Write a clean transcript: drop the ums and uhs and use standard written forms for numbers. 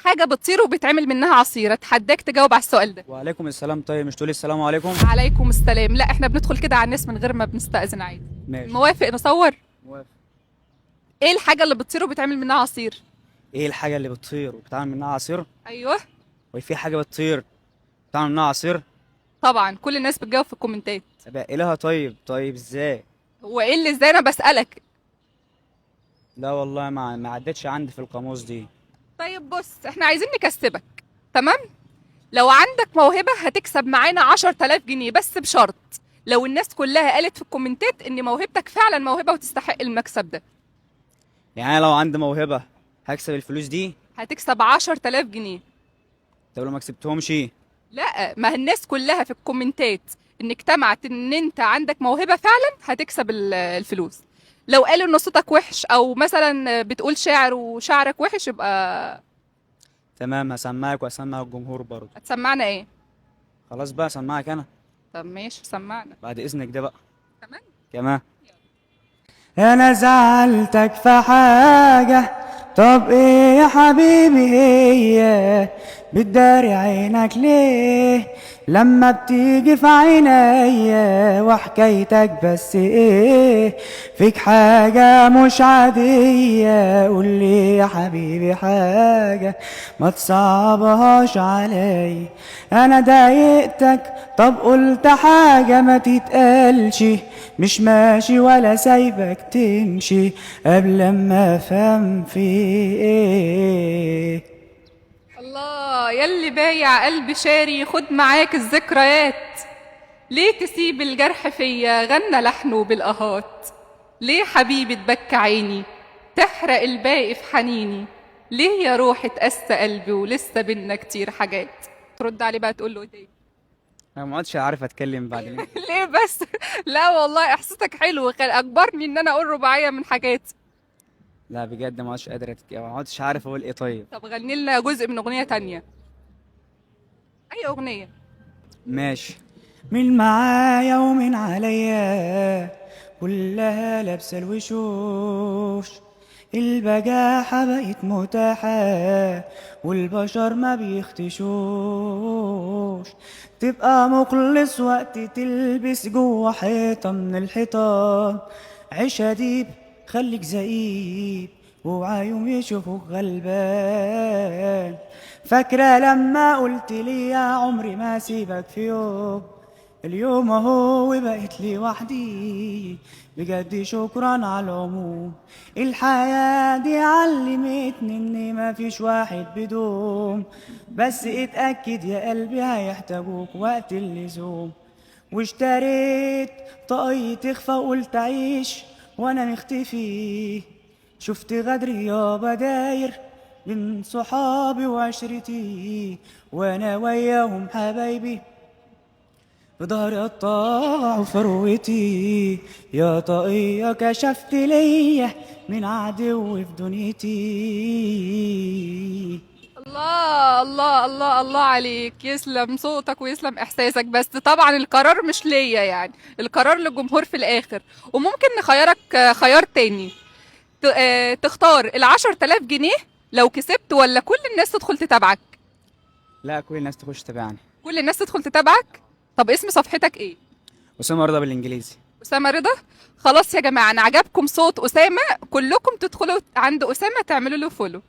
حاجة بتطير وبيتعمل منها عصير، اتحداك تجاوب على السؤال ده. وعليكم السلام. طيب مش تقولي السلام عليكم؟ عليكم السلام. لا احنا بندخل كده على الناس من غير ما بنستأذن عادي. ماشي. موافق نصور؟ موافق. ايه الحاجة اللي بتطير وبيتعمل منها عصير؟ ايه الحاجة اللي بتطير وبتعمل منها عصير؟ ايوه. وفي حاجة بتطير بتعمل منها عصير؟ طبعا كل الناس بتجاوب في الكومنتات. طب ايه لها؟ طيب ازاي؟ هو ايه اللي ازاي؟ انا بسألك. لا والله ما عدتش عندي في القاموس دي. طيب بص، احنا عايزين نكسبك. تمام. لو عندك موهبة هتكسب معانا 10,000 جنيه، بس بشرط لو الناس كلها قالت في الكومنتات ان موهبتك فعلا موهبة وتستحق المكسب ده. يعني أنا لو عندي موهبة هكسب الفلوس دي؟ هتكسب 10,000 جنيه. طب لو ما كسبتهمش؟ لا، ما الناس كلها في الكومنتات ان اجتمعت ان انت عندك موهبة فعلا هتكسب الفلوس. لو قالوا ان صوتك وحش او مثلا بتقول شعر وشعرك وحش يبقى. تمام، هسمعك واسمع الجمهور برضه. هتسمعنا ايه؟ خلاص بقى اسمعك انا. طب ماشي سمعنا. بعد اذنك ده بقى. كمان. كمان. انا زعلتك في حاجة؟ طب ايه يا حبيبي هي؟ بتداري عينك ليه لما بتيجي في عينيا؟ وحكايتك بس ايه؟ فيك حاجة مش عادية، قولي يا حبيبي حاجة ما تصعبهاش علي. انا ضايقتك؟ طب قلت حاجة ما تتقالش، مش ماشي ولا سايبك تمشي قبل ما افهم في ايه. الله، يلي بايع قلب شاري خد معاك الذكريات. ليه تسيب الجرح فيا غنى لحنه بالقهات؟ ليه حبيبي تبكى عيني تحرق الباقي في حنيني؟ ليه يا روحي تقسى قلبي ولسه بينا كتير حاجات؟ ترد عليه بقى تقول له ايه؟ انا ما عادش عارف اتكلم بعدين. ليه بس؟ لا والله احساسك حلو، اجبرني ان انا اقول رباعيه من حاجاتي. لا بجد ما عادش قادر ما عادش عارف اقول ايه. طيب طب غني لنا جزء من اغنيه تانية، اي اغنيه. ماشي. مين معايا ومين عليا، كلها لابسه الوشوش، البجاحة بقت متاحة والبشر ما بيختشوش. تبقى مخلص وقت تلبس جوه حيطة من الحيطان، عيش أديب خليك زئيب وعيهم يشوفوك غلبان. فاكرة لما قلت لي يا عمري ما سيبك في يوم؟ اليوم اهو وبقيت لي وحدي، بجد شكرا على العموم. الحياة دي علمتني ان مفيش واحد بدوم، بس اتأكد يا قلبي هيحتاجوك وقت اللزوم. واشتريت طاقية تخفى وقلت عيش وانا مختفي، شفت غدر يابا داير من صحابي وعشرتي، وانا وياهم حبايبي في ظهري قطاع فروتي. يا طاقية كشفت ليا من عدو في دنيتي. الله الله الله الله عليك، يسلم صوتك ويسلم احساسك، بس طبعا القرار مش ليا، يعني القرار للجمهور في الاخر. وممكن نخيرك خيار تاني، تختار ال10,000 جنيه لو كسبت، ولا كل الناس تدخل تتابعك؟ لا كل الناس تخش تبعني. كل الناس تدخل تتابعك. طب اسم صفحتك ايه؟ أسامة رضا بالإنجليزي. أسامة رضا. خلاص يا جماعة، أنا عجبكم صوت أسامة، كلكم تدخلوا عند أسامة تعملوا له فولو.